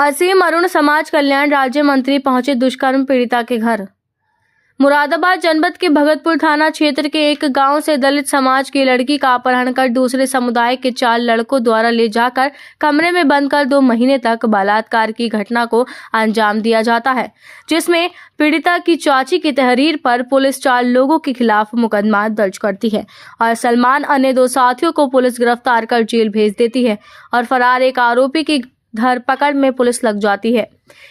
असीम अरुण समाज कल्याण राज्य मंत्री पहुंचे दुष्कर्म पीड़िता के घर। मुरादाबाद जनपद के भगतपुर थाना क्षेत्र के एक गांव से दलित समाज की लड़की का अपहरण कर दूसरे समुदाय के 4 लड़कों द्वारा ले जाकर कमरे में बंद कर 2 महीने तक बलात्कार की घटना को अंजाम दिया जाता है, जिसमें पीड़िता की चाची की तहरीर पर पुलिस 4 लोगों के खिलाफ मुकदमा दर्ज करती है और सलमान अन्य 2 साथियों को पुलिस गिरफ्तार कर जेल भेज देती है और फरार एक आरोपी की धरपकड़ में पुलिस लग जाती है।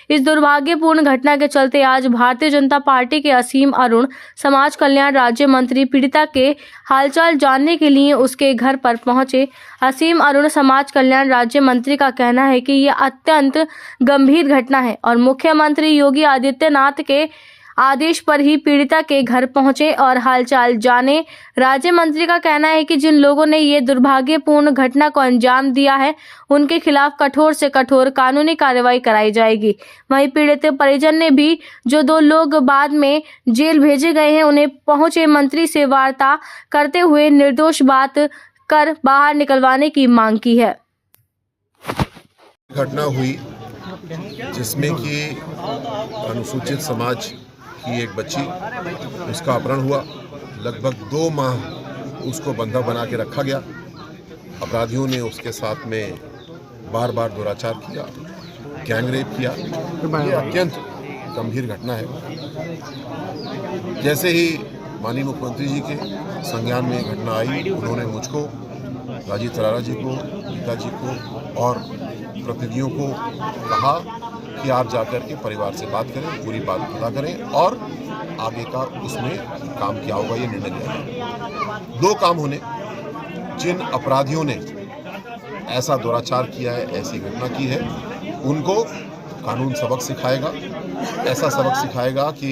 इस दुर्भाग्यपूर्ण घटना के चलते आज भारतीय जनता पार्टी के असीम अरुण समाज कल्याण राज्य मंत्री पीड़िता के हालचाल जानने के लिए उसके घर पर पहुंचे। असीम अरुण समाज कल्याण राज्य मंत्री का कहना है कि यह अत्यंत गंभीर घटना है और मुख्यमंत्री योगी आदित्यनाथ के आदेश पर ही पीड़िता के घर पहुंचे और हालचाल जाने। राज्य मंत्री का कहना है कि जिन लोगों ने ये दुर्भाग्यपूर्ण घटना को अंजाम दिया है उनके खिलाफ कठोर से कठोर कानूनी कार्रवाई कराई जाएगी। वहीं पीड़ित परिजन ने भी जो 2 लोग बाद में जेल भेजे गए हैं उन्हें पहुंचे मंत्री से वार्ता करते हुए निर्दोष बात कर बाहर निकलवाने की मांग की है। घटना हुई जिसमें कि अनुसूचित समाज की एक बच्ची, उसका अपहरण हुआ। लगभग 2 माह उसको बंधक बना के रखा गया। अपराधियों ने उसके साथ में बार बार दुराचार किया, गैंगरेप किया। ये अत्यंत गंभीर घटना है। जैसे ही माननीय मुख्यमंत्री जी के संज्ञान में घटना आई, उन्होंने मुझको, राजीव तरारा जी को, गीता जी को और प्रतिनिधियों को कहा कि आप जाकर के परिवार से बात करें, पूरी बात पता करें और आगे का उसमें काम क्या होगा ये निर्णय लिया जाए। 2 काम होने, जिन अपराधियों ने ऐसा दुराचार किया है, ऐसी घटना की है, उनको कानून सबक सिखाएगा। ऐसा सबक सिखाएगा कि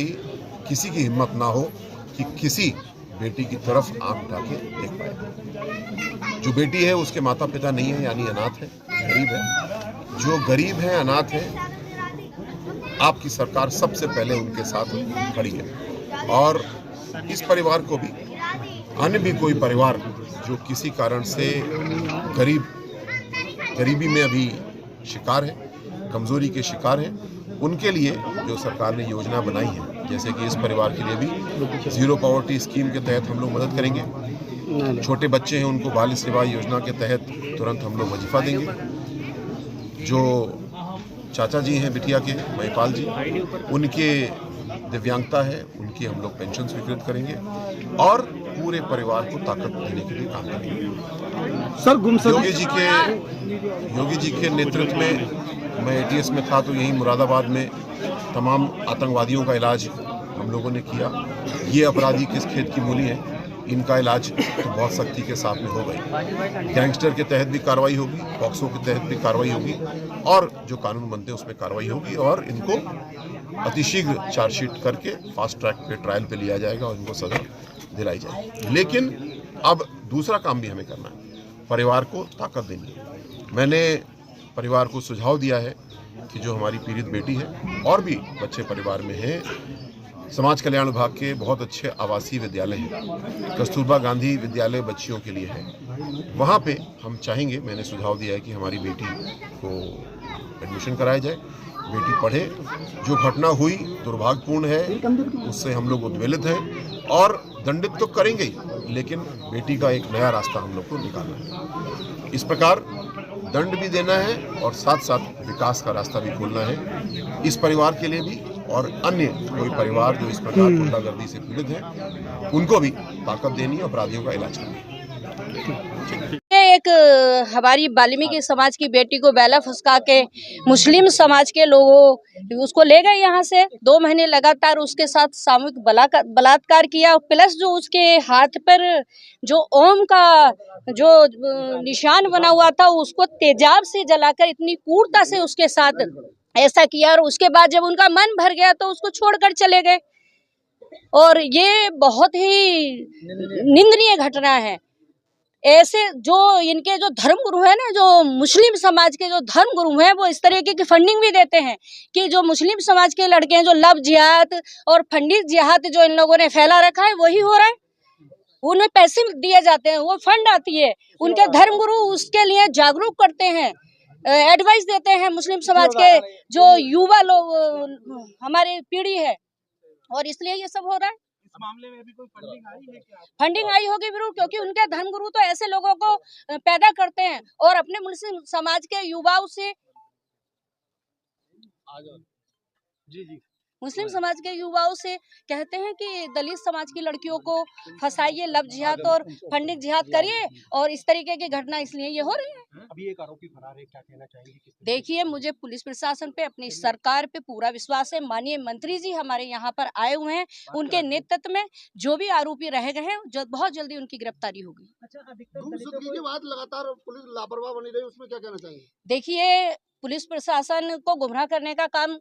किसी की हिम्मत ना हो कि किसी बेटी की तरफ आंख उठा के देख पाए। जो बेटी है उसके माता पिता नहीं है, यानी अनाथ है, गरीब है। जो गरीब है, अनाथ है, आपकी सरकार सबसे पहले उनके साथ खड़ी है। और इस परिवार को भी, अन्य भी कोई परिवार जो किसी कारण से गरीबी में अभी शिकार है, कमजोरी के शिकार है, उनके लिए जो सरकार ने योजना बनाई है, जैसे कि इस परिवार के लिए भी 0 पॉवर्टी स्कीम के तहत हम लोग मदद करेंगे। छोटे बच्चे हैं, उनको बाल सेवा योजना के तहत तुरंत हम लोग वजीफा देंगे। जो चाचा जी हैं बिटिया के, महिपाल जी, उनके दिव्यांगता है, उनकी हम लोग पेंशन स्वीकृत करेंगे और पूरे परिवार को ताकत देने के लिए काम करेंगे। सर, योगी जी के नेतृत्व में मैं ATS में था, तो यही मुरादाबाद में तमाम आतंकवादियों का इलाज हम लोगों ने किया। ये अपराधी किस खेत की मूली है, इनका इलाज तो बहुत सख्ती के साथ में हो गई। गैंगस्टर के तहत भी कार्रवाई होगी, पॉक्सो के तहत भी कार्रवाई होगी और जो कानून बनते हैं उसमें कार्रवाई होगी और इनको अतिशीघ्र चार्जशीट करके फास्ट ट्रैक पे ट्रायल पे लिया जाएगा और इनको सजा दिलाई जाएगी। लेकिन अब दूसरा काम भी हमें करना है, परिवार को ताकत देनी है। मैंने परिवार को सुझाव दिया है कि जो हमारी पीड़ित बेटी है और भी बच्चे परिवार में हैं, समाज कल्याण विभाग के बहुत अच्छे आवासीय विद्यालय हैं, कस्तूरबा गांधी विद्यालय बच्चियों के लिए है, वहाँ पे हम चाहेंगे, मैंने सुझाव दिया है कि हमारी बेटी को एडमिशन कराया जाए, बेटी पढ़े। जो घटना हुई दुर्भाग्यपूर्ण है, उससे हम लोग उद्वेलित हैं और दंडित तो करेंगे ही, लेकिन बेटी का एक नया रास्ता हम लोग को निकालना है। इस प्रकार दंड भी देना है और साथ साथ विकास का रास्ता भी खोलना है, इस परिवार के लिए भी और अन्य कोई परिवार जो इस प्रकार गुंडागर्दी से पीड़ित हैं, उनको भी ताकत देनी है, अपराधियों का इलाज करना। एक हमारी वाल्मीकि समाज की बेटी को बैला फुसका के मुस्लिम समाज के लोगों उसको ले गए यहाँ से। 2 महीने लगातार उसके साथ सामूहिक बलात्कार किया, प्लस जो उसके हाथ पर जो ओम का जो निशान बना हुआ था उसको तेजाब से जलाकर इतनी क्रूरता से उसके साथ ऐसा किया और उसके बाद जब उनका मन भर गया तो उसको छोड़कर चले गए। और ये बहुत ही निंदनीय घटना है। ऐसे जो इनके जो धर्मगुरु है ना, जो मुस्लिम समाज के जो धर्मगुरु हैं, वो इस तरीके की फंडिंग भी देते हैं कि जो मुस्लिम समाज के लड़के हैं, जो लव जिहाद और फंडित जिहाद जो इन लोगों ने फैला रखा है वही हो रहा है। उन्हें पैसे दिए जाते हैं, वो फंड आती है, उनके धर्मगुरु उसके लिए जागरूक करते हैं एडवाइस देते हैं मुस्लिम समाज के जो युवा लोग हमारी पीढ़ी है, और इसलिए ये सब हो रहा है। इस मामले में भी कोई फंडिंग आई है क्या? फंडिंग आई होगी जरूर, क्योंकि उनके धर्मगुरु तो ऐसे लोगों को पैदा करते हैं और अपने मुस्लिम समाज के युवाओं से जी मुस्लिम समाज के युवाओं से कहते हैं कि दलित समाज की लड़कियों को फंसाइए, लव जिहाद और फंडिंग जिहाद करिए, और इस तरीके की घटना इसलिए ये हो रही है। अभी एक आरोपी फरार है, क्या कहना चाहेंगे? देखिए, मुझे पुलिस प्रशासन पे, अपनी सरकार पे पूरा विश्वास है। माननीय मंत्री जी हमारे यहाँ पर आए हुए हैं, उनके नेतृत्व में जो भी आरोपी रह गए हैं बहुत जल्दी उनकी गिरफ्तारी होगी। अच्छा, के बाद लगातार पुलिस लापरवाह बनी रही, उसमें क्या कहना चाहेंगे? देखिए, पुलिस प्रशासन को गुमराह करने का काम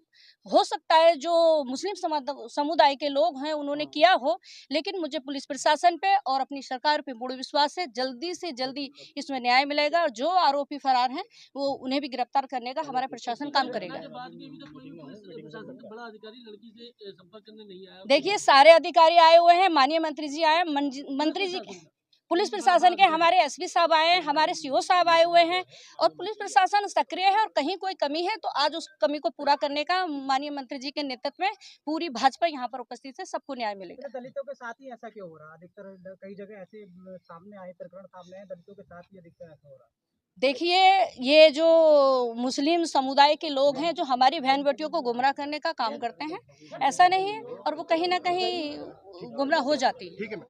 हो सकता है जो मुस्लिम समुदाय के लोग हैं उन्होंने किया हो, लेकिन मुझे पुलिस प्रशासन पे और अपनी सरकार पे पूर्ण विश्वास है। जल्दी से जल्दी इसमें न्याय मिलेगा और जो आरोपी फरार हैं वो उन्हें भी गिरफ्तार करने का हमारा प्रशासन काम करेगा। देखिए, सारे अधिकारी आए हुए हैं, माननीय मंत्री जी आए, मंत्री जी पुलिस प्रशासन के हमारे एसपी साहब आए हैं, हमारे सीओ साहब आए हुए हैं, और पुलिस प्रशासन सक्रिय है। और कहीं कोई कमी है तो आज उस कमी को पूरा करने का माननीय मंत्री जी के नेतृत्व में पूरी भाजपा यहाँ पर उपस्थित है, सबको न्याय मिलेगा। दलितों के साथ ही ऐसा क्यों हो रहा है? अधिकतर कई जगह ऐसे सामने आए प्रकरण सामने आए, दलितों के साथ ही अधिकतर ऐसा हो रहा है। देखिए, ये जो मुस्लिम समुदाय के लोग हैं जो हमारी बहन बेटियों को गुमराह करने का काम करते हैं, ऐसा नहीं है, और वो कहीं ना कहीं गुमराह हो जाती है।